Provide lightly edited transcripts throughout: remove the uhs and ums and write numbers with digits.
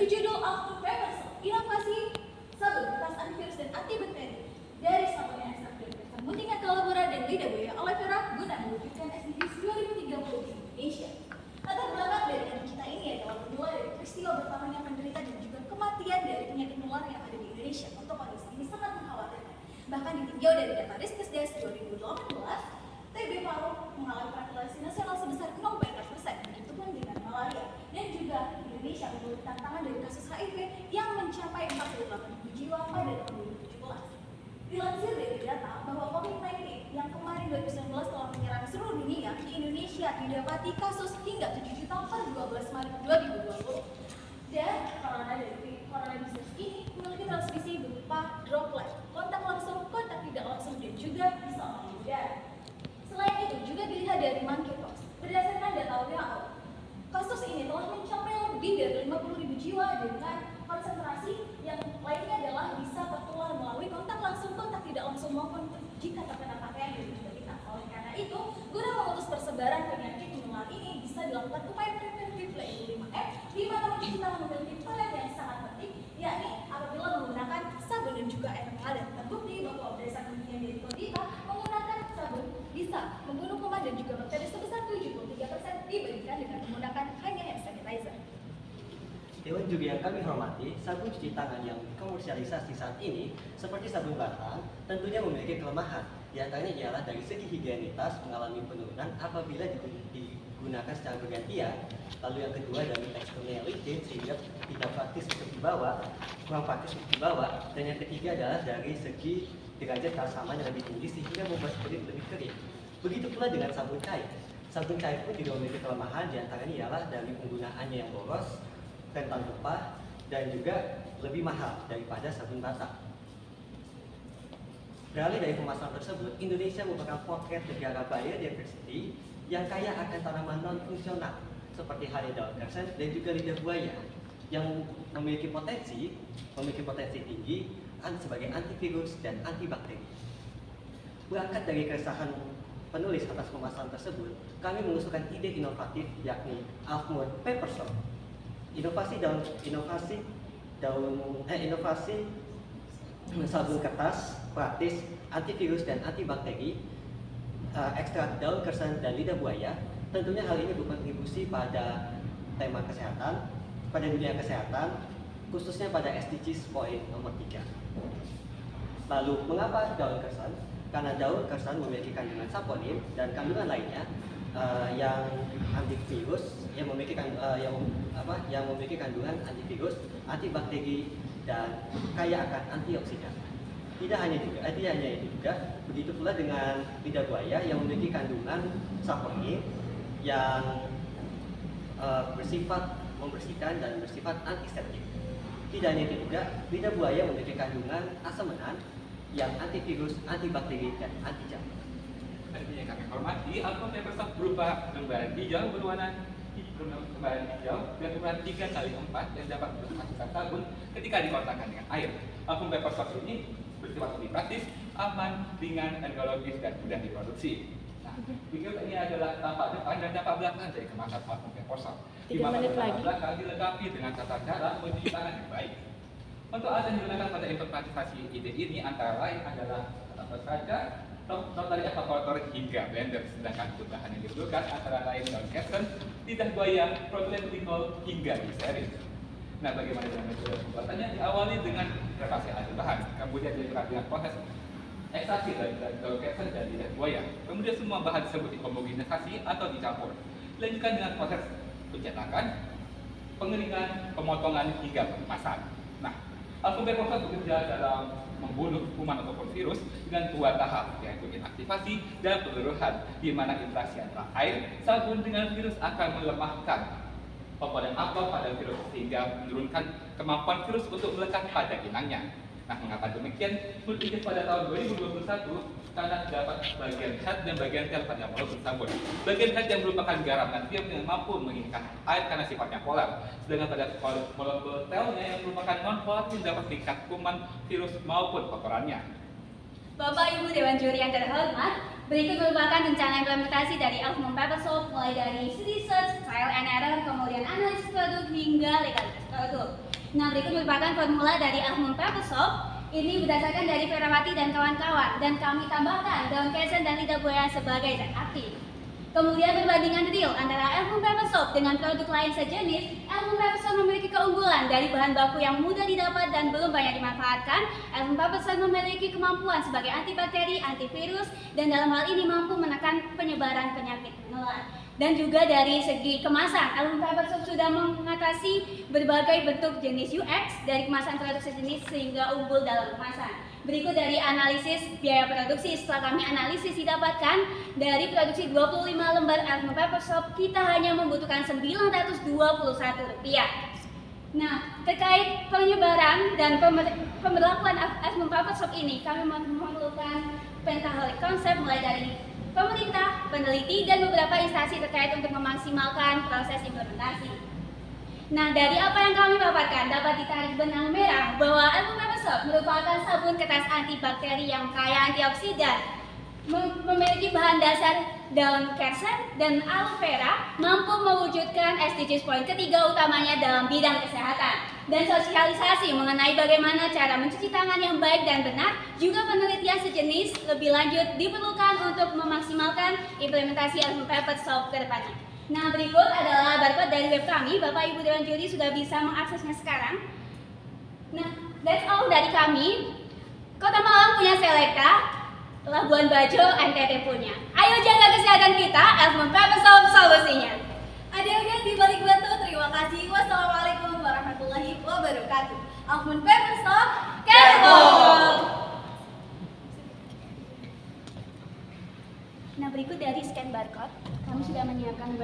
berjudul Alpha Peppersoft, inovasi sabun kertas antivirus dan antibakteri dari sabun yang ekstrak dari muntingan kalabora dan lidah buaya aloe vera guna mewujudkan SDGs 2030 di Indonesia. Latar belakang dari anak kita ini adalah bermula dari peristiwa bertambahnya penderita dan juga kematian dari penyakit menular yang ada di Indonesia. Untuk kondisi ini sangat mengkhawatirkan. Bahkan ditinjau dari data Riskesdas 2018, TB paru mengalami prevalensi nasional sebesar 0,4%, begitupun dengan malaria. Dan juga Indonesia memiliki tantangan dari kasus HIV yang mencapai 48.000 jiwa pada tahun 2017. Dilansir dari data bahwa COVID-19 yang kemarin 2019 telah menyerang seluruh dunia, di Indonesia didapati kasus hingga 7 juta per 12 Maret 2020. Dan coronavirus ini memiliki transmisi berupa droplet, kontak langsung, kontak tidak langsung, dan juga bisa melalui udara. Selain itu juga dilihat dari monkeypox. Berdasarkan data WHO, kasus ini telah mencapai lebih dari 50.000 jiwa dengan konsentrasi yang lainnya adalah bisa tertular melalui kontak langsung, kontak tidak langsung maupun jika terkena pakaian dan juga kita. Oleh karena itu, guna memutus persebaran penyakit menular ini bisa dilakukan upaya preventif yaitu 5M, di mana mencuci tangan memiliki peran yang sangat penting, yakni apabila menggunakan sabun dan juga air mengalir. Terbukti bahwa berdasarkan penelitian dari Kodita, menggunakan sabun bisa membunuh kuman dan juga bakteri sebesar 73% dibandingkan dengan menggunakan hanya hand sanitizer. Dewan juri yang kami hormati, sabun cuci tangan yang komersialisasi saat ini, seperti sabun batang, tentunya memiliki kelemahan. Di antaranya ialah dari segi higienitas mengalami penurunan apabila digunakan secara bergantian. Lalu yang kedua dari teksturnya yang licin sehingga tidak praktis untuk dibawa, kurang praktis untuk dibawa. Dan yang ketiga adalah dari segi derajat keasaman yang lebih tinggi sehingga membuat kulit lebih kering. Begitu pula dengan sabun cair. Sabun cair pun juga memiliki kelemahan, di antaranya ialah dari penggunaannya yang boros, rentan tumpah, dan juga lebih mahal daripada sabun batang. Beralih dari pemasaran tersebut, Indonesia merupakan pocket negara biodiversity yang kaya akan tanaman non-fungsional seperti halnya daun kersen dan juga lidah buaya yang memiliki potensi tinggi sebagai antivirus dan antibakteri. Berangkat dari keresahan penulis atas pemasaran tersebut, kami mengusulkan ide inovatif yakni Alpha Peppersoft. Inovasi sabun kertas praktis, antivirus dan antibakteri, ekstrak daun kersen dan lidah buaya. Tentunya hal ini berkontribusi pada tema kesehatan, pada dunia kesehatan, khususnya pada SDGs poin nomor 3. Lalu, mengapa daun kersen? Karena daun kersen memiliki kandungan saponin dan kandungan lainnya yang antivirus, yang memiliki kandungan antivirus, antibakteri dan kaya akan antioksidan. Tidak hanya itu juga, begitu pula dengan lidah buaya yang memiliki kandungan saponin yang bersifat membersihkan dan bersifat antiseptik. Tidak hanya itu juga, lidah buaya memiliki kandungan asam mengan yang antivirus, antibakteri dan anti jamur. Yang kami hormati, Alpha Peppersoft berupa lembaran hijau berwarna lembaran hijau dan ukuran 3x4 yang dapat berhasilkan sabun ketika dikontakkan dengan air. Alpha Peppersoft ini bersifat lebih praktis, aman, ringan, ergonomis dan mudah diproduksi. Nah, berikut ini adalah tampak depan dan tampak belakang dari kemasan Alpha Peppersoft. Di mana tampak belakang dilengkapi dengan tata cara mencuci tangan yang baik. Untuk alat yang digunakan pada implementasi ide ini antara lain adalah tata kaca, rotary evaporator hingga blender. Sedangkan untuk bahan yang diperlukan antara lain daun kersen, lidah buaya, propylene glycol hingga gliserin. Nah, bagaimana dengan metode pembuatannya? Diawali dengan preparasi alat bahan, kemudian dilakukan dengan proses ekstraksi dari daun kersen dan lidah buaya. Kemudian semua bahan tersebut dihomogenisasi atau dicampur. Dilanjutkan dengan proses pencetakan, pengeringan, pemotongan hingga pengemasan. Nah, Alpha Peppersoft bekerja dalam membunuh kuman ataupun virus dengan 2 tahap, yaitu inaktivasi dan peluruhan, di mana interaksi antara air, sabun dengan virus akan melemahkan komponen alfa pada virus sehingga menurunkan kemampuan virus untuk melekat pada inangnya. Nah, mengapa demikian? Menurut riset pada tahun 2021, karena terdapat bagian head dan bagian tail pada molekul sabun. Bagian head yang merupakan garam natrium yang mampu mengikat air karena sifatnya polar, sedangkan pada molekul tailnya yang merupakan non-volatil dapat mengikat kuman, virus maupun kotorannya. Bapak Ibu Dewan Juri yang terhormat, berikut merupakan rencana implementasi dari Alpha Peppersoft mulai dari research, trial and error, kemudian analisis produk hingga legalitas produk. Nah, berikut merupakan formula dari Almond Pepper Soap. Ini berdasarkan dari Ferawati dan kawan-kawan, dan kami tambahkan daun kesem dan lidah buaya sebagai zat aktif. Kemudian perbandingan real antara Almond Pepper Soap dengan produk lain sejenis, Almond Pepper Soap memiliki keunggulan dari bahan baku yang mudah didapat dan belum banyak dimanfaatkan. Almond Pepper Soap memiliki kemampuan sebagai antibakteri, antivirus, dan dalam hal ini mampu menekan penyebaran penyakit menular. Dan juga dari segi kemasan, Almond Pepper Soap sudah mengatasi berbagai bentuk jenis UX dari kemasan produk sejenis sehingga unggul dalam kemasan. Berikut dari analisis biaya produksi. Setelah kami analisis didapatkan dari produksi 25 lembar Almond Pepper Soap, kita hanya membutuhkan Rp921. Nah, terkait penyebaran dan pemberlakuan Almond Pepper Soap ini, kami memerlukan pentaholic konsep mulai dari pemerintah, peneliti, dan beberapa instansi terkait untuk memaksimalkan proses implementasi. Nah, dari apa yang kami paparkan dapat ditarik benang merah bahwa Almond Pepper Soap merupakan sabun kertas antibakteri yang kaya antioksidan, memiliki bahan dasar daun kersen dan aloe vera, mampu mewujudkan SDGs poin ketiga utamanya dalam bidang kesehatan, dan sosialisasi mengenai bagaimana cara mencuci tangan yang baik dan benar. Juga penelitian sejenis lebih lanjut diperlukan untuk memaksimalkan implementasi Almond Pepper Soap ke depannya. Nah, berikut adalah barcode dari web kami. Bapak Ibu Dewan Juri sudah bisa mengaksesnya sekarang. Nah, that's all dari kami. Kota Malang punya Selecta, Labuan Bajo, NTT punya. Ayo jaga kesehatan kita, Almond Pepper Soap solusinya. Adik-adik di balik batu, terima kasih. Wassalamualaikum warahmatullahi wabarakatuh. Almond Pepper Soap, Kepo! Nah, berikut dari scan barcode, kami sudah menyiapkan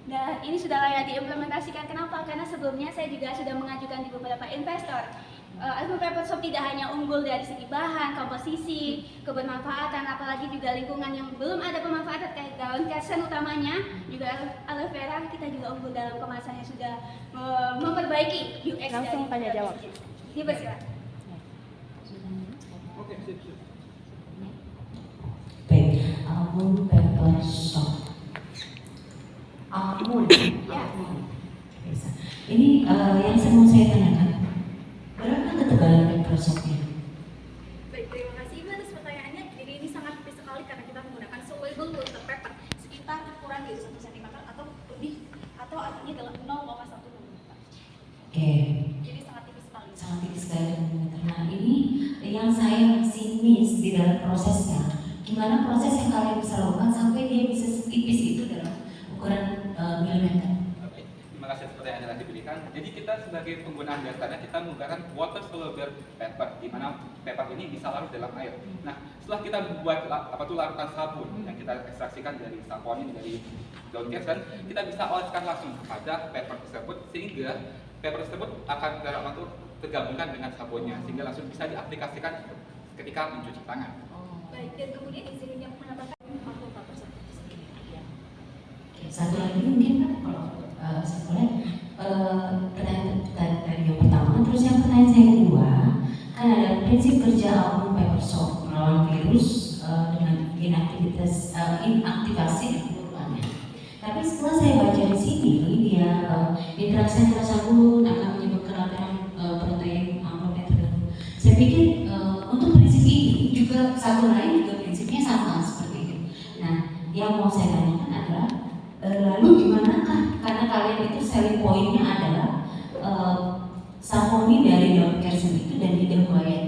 dan ini sudah layak diimplementasikan. Kenapa? Karena sebelumnya saya juga sudah mengajukan di beberapa investor. Almond Pepper Soap tidak hanya unggul dari segi bahan, komposisi, kebermanfaatan, apalagi juga lingkungan yang belum ada pemanfaatan terkait daun kersen utamanya, juga aloe vera, kita juga unggul dalam kemasannya sudah memperbaiki UX. Langsung dari tanya jawab. Dipersilakan. Oke, sip. Baik, Almond Pepper Soap. Almond. Ya. Bisa. Ini yang mau saya tanyakan. Berapa ketebalan pepper soapnya? Baik, terima kasih Ibu atas pertanyaannya. Jadi ini sangat tipis sekali karena kita menggunakan soluble water pepper sekitar kurang dari 1 cm atau lebih, atau artinya adalah 0,1 mm. Oke, Jadi sangat tipis sekali. sangat tipis sekali. Nah, ini yang saya masih miss di dalam prosesnya. Gimana proses yang kalian bisa lakukan sampai dia bisa setipis itu dalam ukuran milimeter? Oke, terima kasih atas pertanyaan yang diberikan. Jadi kita sebagai penggunaan dasarnya kita menggunakan water soluble pepper, di mana pepper ini bisa larut dalam air. Nah, setelah kita membuat larutan sabun yang kita ekstraksikan dari saponin dari daun kersen, kita bisa oleskan langsung kepada pepper tersebut sehingga pepper tersebut akan tergabungkan dengan sabunnya sehingga langsung bisa diaplikasikan ketika mencuci tangan. Baik, dan kemudian izin yang menambahkan 44%. Oke, satu lagi mungkin kalau saya boleh pertanyaan dari yang pertama, terus yang pertanyaan saya kedua, kan ada prinsip kerja Almond Pepper Soap melawan virus dengan inaktivasi keburukannya. Tapi setelah saya baca di sini, dia interaksi antara sabun akan menyebabkan alteran protein aminonet tertentu. Saya pikir untuk prinsip ini juga sabun lain juga prinsipnya sama seperti itu. Nah, yang mau saya tanyakan adalah lalu dimanakah, karena kalian itu selling pointnya adalah saponi dari daun kersen itu dan lidah buaya.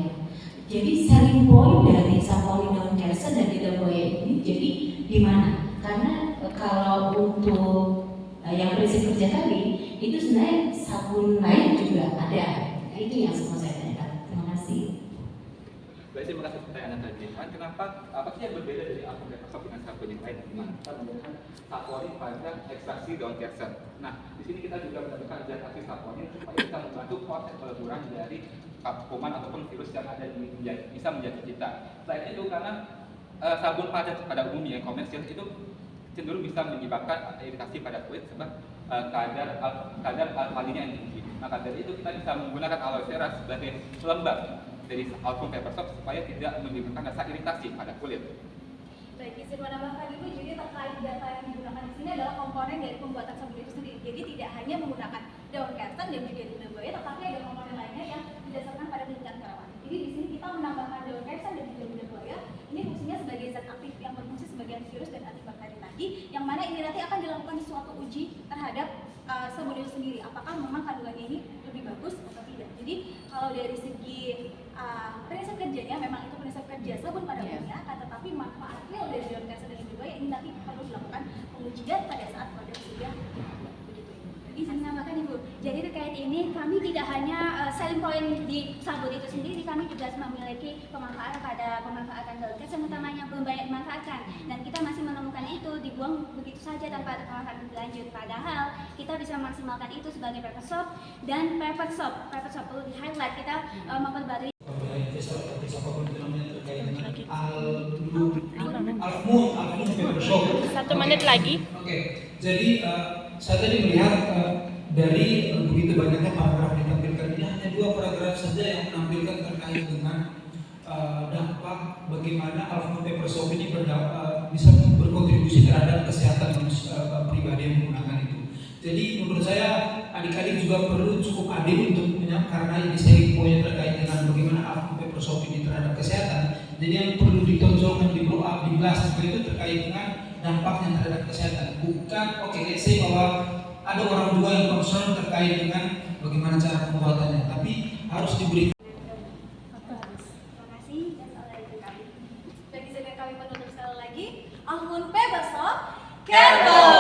Jadi selling point dari saponi daun kersen dan lidah buaya ini jadi di mana? Karena kalau untuk yang prinsip kerja tadi itu sebenarnya sabun lain juga ada. Nah, itu yang mau saya tanyakan. Terima kasih. Baik, terima kasih pertanyaan tadi. Kenapa apa sih yang berbeda dari Almond Pepper Soap dengan sabun yang lain? Di mana kita menggunakan saponin pada ekstraksi daun kersen. Nah, di sini kita juga mendapatkan zat aktif saponin supaya bisa membantu proses peleburan dari kuman ataupun virus yang ada bisa menjadi kita. Selain itu karena sabun pada umumnya komersial itu cenderung bisa menyebabkan iritasi pada kulit sebab kadar alkalinya yang tinggi. Maka dari itu kita bisa menggunakan aloe vera sebagai pelembab dari Almond Pepper Soap supaya tidak menimbulkan rasa iritasi pada kulit. Baik, izin menambahkan Ibu, jadi terkait data yang digunakan di sini adalah komponen dari pembuatan sabun itu sendiri. Jadi tidak hanya menggunakan daun kersen dan juga lidah buaya, tetapi ada komponen sabun itu sendiri, apakah memang kandungannya ini lebih bagus atau tidak. Jadi kalau dari segi prinsip kerjanya memang itu prinsip kerja sabun pada umumnya, tetapi manfaatnya dari daun kesel dan lidah buaya ini nanti perlu dilakukan pengujian pada saat produk sudah begitu. Izin menambahkan Ibu, jadi terkait ini kami tidak hanya selling point di sabun itu sendiri, kami juga memiliki pemanfaatan pada pemanfaatan daun kesem utamanya belum banyak dimanfaatkan, dan kita masih menemukan itu dibuang begitu saja tanpa ada pemanfaatan lebih lanjut. Padahal kita bisa memaksimalkan itu sebagai paper soap dan paper soap perlu di highlight, kita memperbarui apapun itu namanya terkait dengan Alfmut paper soap. 1 menit lagi. Oke, jadi saya tadi melihat dari begitu banyaknya paragraf ditampilkan ini hanya 2 paragraf saja yang menampilkan terkait dengan dampak bagaimana Alfmut paper soap ini bisa berkontribusi terhadap kesehatan pribadi yang menggunakan itu. Jadi menurut saya adik-adik juga perlu cukup adil untuk karena ini sharing point terkait dengan bagaimana Alfmut paper soap ini terhadap kesehatan. Jadi yang perlu ditonjolkan, di blow up, di blast itu terkait dengan dampaknya terhadap kesehatan. Bukan let's say bahwa ada orang juga yang concern terkait dengan bagaimana cara pembuatannya, tapi harus diberi. Terima kasih dan oleh kami. Dan di sini kami menutup sekali lagi, Alfmut paper soap, Careful!